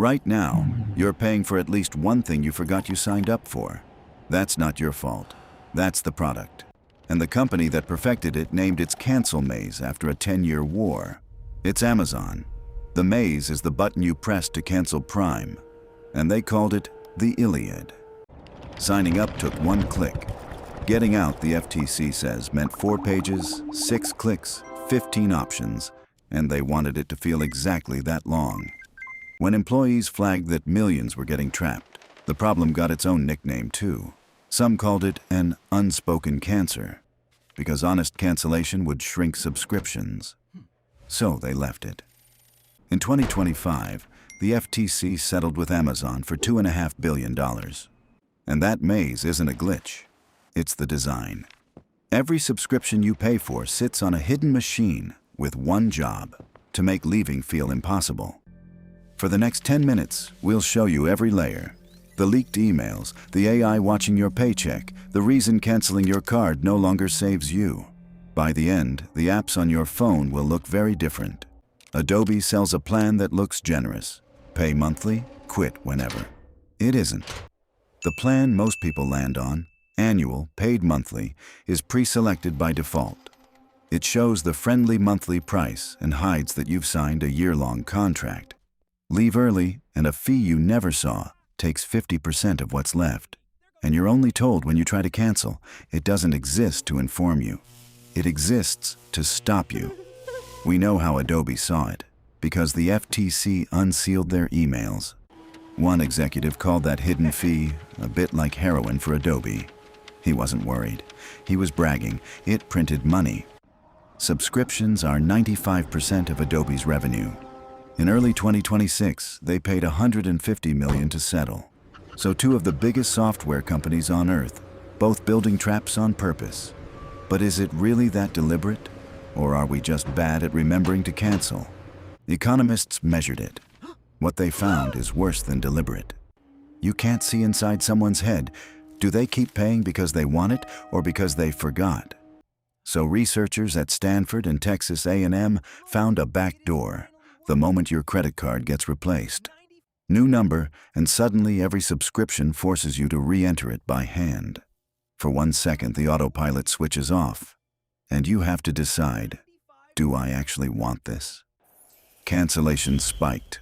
Right now, you're paying for at least one thing you forgot you signed up for. That's not your fault. That's the product. And the company that perfected it named its Cancel Maze after a 10-year war. It's Amazon. The maze is the button you press to cancel Prime, and they called it the Iliad. Signing up took 1 click. Getting out, the FTC says, meant 4 pages, 6 clicks, 15 options, and they wanted it to feel exactly that long. When employees flagged that millions were getting trapped, the problem got its own nickname too. Some called it an unspoken cancer, because honest cancellation would shrink subscriptions. So they left it. In 2025, the FTC settled with Amazon for $2.5 billion. And that maze isn't a glitch. It's the design. Every subscription you pay for sits on a hidden machine with one job: to make leaving feel impossible. For the next 10 minutes, we'll show you every layer. The leaked emails, the AI watching your paycheck, the reason canceling your card no longer saves you. By the end, the apps on your phone will look very different. Adobe sells a plan that looks generous. Pay monthly, quit whenever. It isn't. The plan most people land on, annual, paid monthly, is pre-selected by default. It shows the friendly monthly price and hides that you've signed a year-long contract. Leave early, and a fee you never saw takes 50% of what's left. And you're only told when you try to cancel. It doesn't exist to inform you. It exists to stop you. We know how Adobe saw it, because the FTC unsealed their emails. One executive called that hidden fee a bit like heroin for Adobe. He wasn't worried. He was bragging. It printed money. Subscriptions are 95% of Adobe's revenue. In early 2026, they paid $150 million to settle. So 2 of the biggest software companies on Earth, both building traps on purpose. But is it really that deliberate? Or are we just bad at remembering to cancel? Economists measured it. What they found is worse than deliberate. You can't see inside someone's head. Do they keep paying because they want it or because they forgot? So researchers at Stanford and Texas A&M found a back door the moment your credit card gets replaced. New number, and suddenly every subscription forces you to re-enter it by hand. For 1 second, the autopilot switches off, and you have to decide, do I actually want this? Cancellations spiked.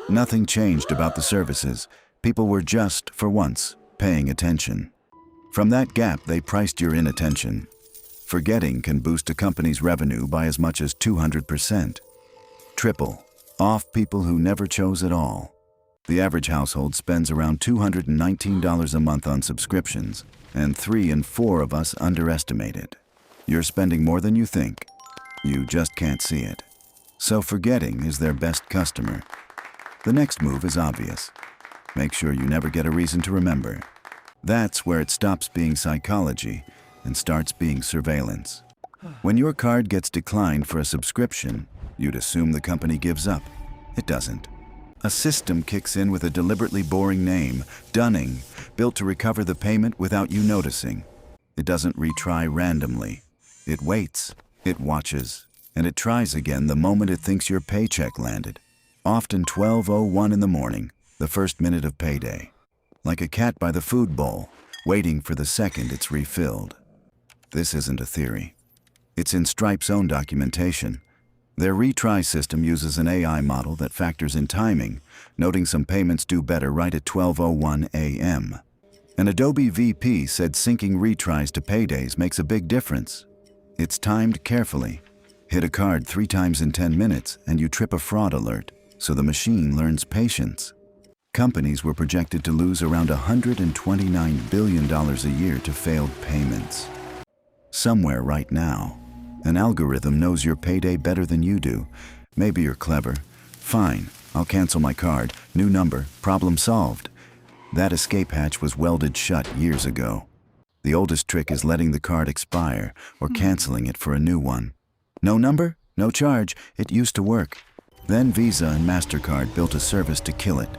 Nothing changed about the services. People were just, for once, paying attention. From that gap, they priced your inattention. Forgetting can boost a company's revenue by as much as 200%. Triple, off people who never chose at all. The average household spends around $219 a month on subscriptions, and 3 in 4 of us underestimate it. You're spending more than you think. You just can't see it. So forgetting is their best customer. The next move is obvious. Make sure you never get a reason to remember. That's where it stops being psychology and starts being surveillance. When your card gets declined for a subscription, you'd assume the company gives up. It doesn't. A system kicks in with a deliberately boring name, Dunning, built to recover the payment without you noticing. It doesn't retry randomly. It waits, it watches, and it tries again the moment it thinks your paycheck landed. Often 12:01 in the morning, the first minute of payday. Like a cat by the food bowl, waiting for the second it's refilled. This isn't a theory. It's in Stripe's own documentation. Their retry system uses an AI model that factors in timing, noting some payments do better right at 12:01 a.m. An Adobe VP said syncing retries to paydays makes a big difference. It's timed carefully. Hit a card 3 times in 10 minutes and you trip a fraud alert, so the machine learns patience. Companies were projected to lose around $129 billion a year to failed payments. Somewhere right now, an algorithm knows your payday better than you do. Maybe you're clever. Fine, I'll cancel my card. New number, problem solved. That escape hatch was welded shut years ago. The oldest trick is letting the card expire or canceling it for a new one. No number? No charge. It used to work. Then Visa and MasterCard built a service to kill it.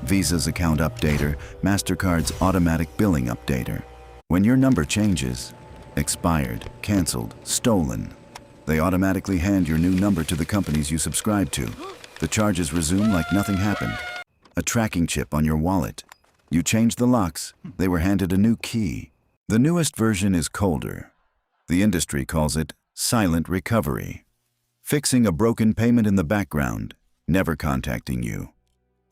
Visa's account updater, MasterCard's automatic billing updater. When your number changes, expired, canceled, stolen, they automatically hand your new number to the companies you subscribe to. The charges resume like nothing happened. a tracking chip on your wallet. You changed the locks, they were handed a new key. The newest version is colder. The industry calls it silent recovery. Fixing a broken payment in the background, never contacting you.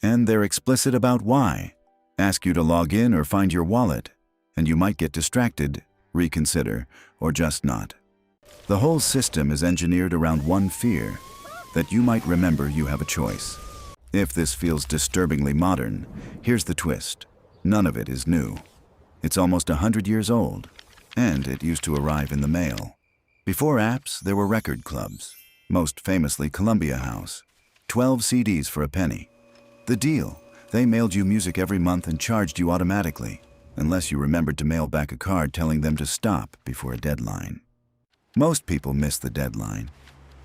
And they're explicit about why. Ask you to log in or find your wallet, and you might get distracted, reconsider, or just not. The whole system is engineered around one fear, that you might remember you have a choice. If this feels disturbingly modern, here's the twist. None of it is new. It's almost 100 years old, and it used to arrive in the mail. Before apps, there were record clubs, most famously Columbia House. 12 CDs for a penny. The deal, they mailed you music every month and charged you automatically, unless you remembered to mail back a card telling them to stop before a deadline. Most people miss the deadline.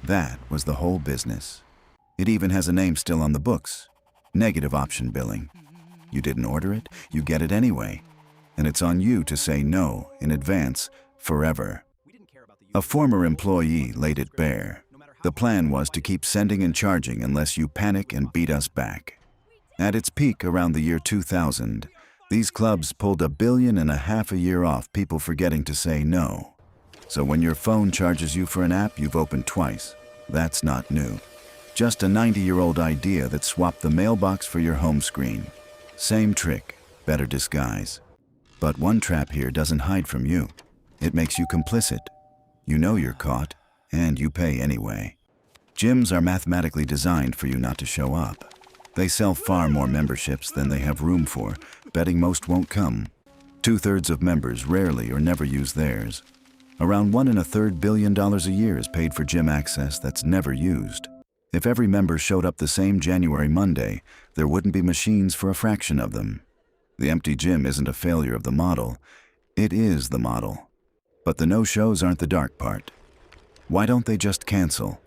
That was the whole business. It even has a name still on the books. Negative option billing. You didn't order it, you get it anyway. And it's on you to say no in advance, forever. A former employee laid it bare. The plan was to keep sending and charging unless you panic and beat us back. At its peak around the year 2000, these clubs pulled $1.5 billion a year off people forgetting to say no. So when your phone charges you for an app you've opened twice, that's not new. Just a 90-year-old idea that swapped the mailbox for your home screen. Same trick, better disguise. But one trap here doesn't hide from you. It makes you complicit. You know you're caught, and you pay anyway. Gyms are mathematically designed for you not to show up. They sell far more memberships than they have room for, betting most won't come. 2/3 of members rarely or never use theirs. Around $1.33 billion a year is paid for gym access that's never used. If every member showed up the same January Monday, there wouldn't be machines for a fraction of them. The empty gym isn't a failure of the model. It is the model. But the no-shows aren't the dark part. Why don't they just cancel?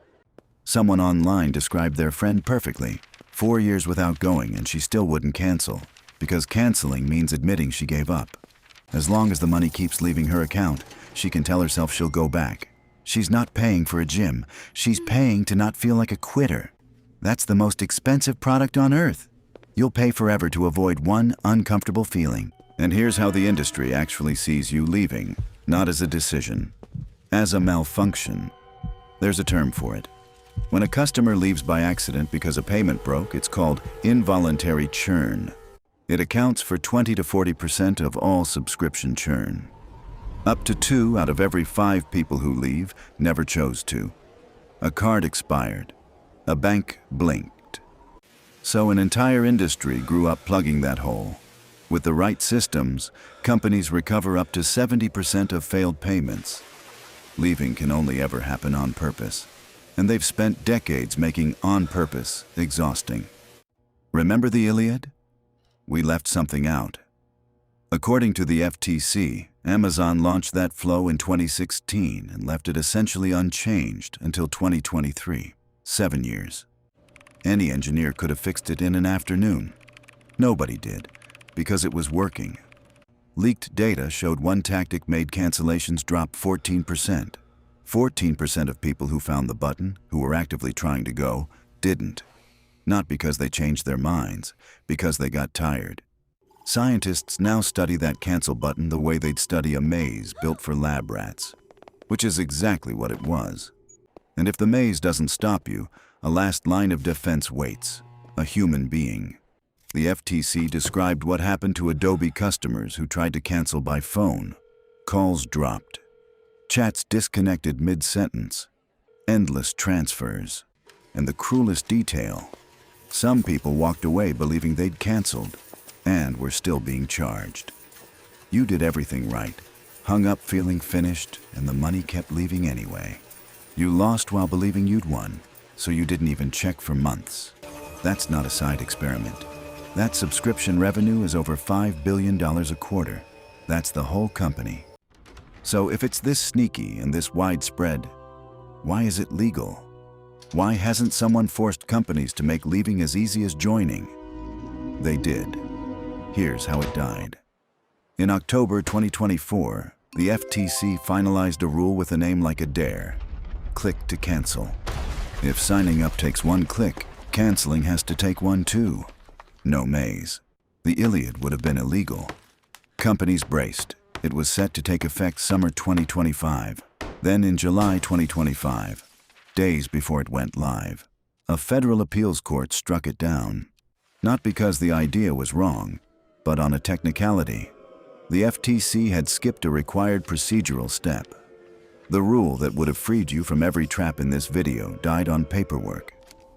Someone online described their friend perfectly. 4 years without going and she still wouldn't cancel, because canceling means admitting she gave up. As long as the money keeps leaving her account, she can tell herself she'll go back. She's not paying for a gym. She's paying to not feel like a quitter. That's the most expensive product on earth. You'll pay forever to avoid one uncomfortable feeling. And here's how the industry actually sees you leaving, not as a decision, as a malfunction. There's a term for it. When a customer leaves by accident because a payment broke, it's called involuntary churn. It accounts for 20 to 40% of all subscription churn. Up to 2 out of every 5 people who leave never chose to. A card expired. A bank blinked. So an entire industry grew up plugging that hole. With the right systems, companies recover up to 70% of failed payments. Leaving can only ever happen on purpose. And they've spent decades making on purpose exhausting. Remember the Iliad? We left something out. According to the FTC, Amazon launched that flow in 2016 and left it essentially unchanged until 2023, 7 years. Any engineer could have fixed it in an afternoon. Nobody did, because it was working. Leaked data showed one tactic made cancellations drop 14%. 14% of people who found the button, who were actively trying to go, didn't. Not because they changed their minds, because they got tired. Scientists now study that cancel button the way they'd study a maze built for lab rats, which is exactly what it was. And if the maze doesn't stop you, a last line of defense waits, a human being. The FTC described what happened to Adobe customers who tried to cancel by phone. Calls dropped. Chats disconnected mid-sentence. Endless transfers. And the cruelest detail, some people walked away believing they'd canceled and were still being charged. You did everything right, hung up feeling finished, and the money kept leaving anyway. You lost while believing you'd won, so you didn't even check for months. That's not a side experiment. That subscription revenue is over $5 billion a quarter. That's the whole company. So if it's this sneaky and this widespread, why is it legal? Why hasn't someone forced companies to make leaving as easy as joining? They did. Here's how it died. In October 2024, the FTC finalized a rule with a name like a dare. Click to cancel. If signing up takes one click, canceling has to take one too. No maze. The Iliad would have been illegal. Companies braced. It was set to take effect summer 2025. Then in July 2025, days before it went live, a federal appeals court struck it down. Not because the idea was wrong, but on a technicality. The FTC had skipped a required procedural step. The rule that would have freed you from every trap in this video died on paperwork,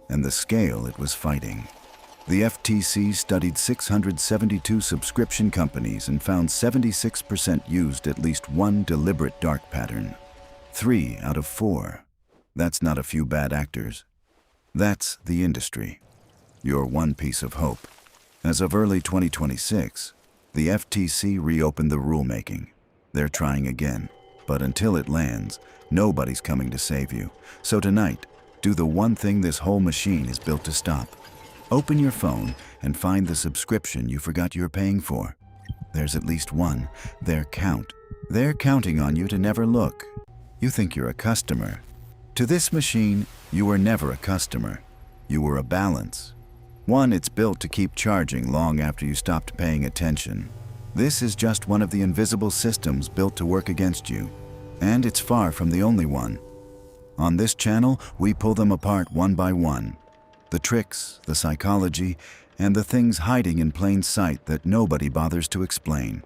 and the scale it was fighting. The FTC studied 672 subscription companies and found 76% used at least one deliberate dark pattern. 3 out of 4. That's not a few bad actors. That's the industry. Your one piece of hope. As of early 2026, the FTC reopened the rulemaking. They're trying again, but until it lands, nobody's coming to save you. So tonight, do the one thing this whole machine is built to stop. Open your phone and find the subscription you forgot you're paying for. There's at least one. They're counting on you to never look. You think you're a customer. To this machine, you were never a customer. You were a balance. One, it's built to keep charging long after you stopped paying attention. This is just one of the invisible systems built to work against you. And it's far from the only one. On this channel, we pull them apart one by one. The tricks, the psychology, and the things hiding in plain sight that nobody bothers to explain.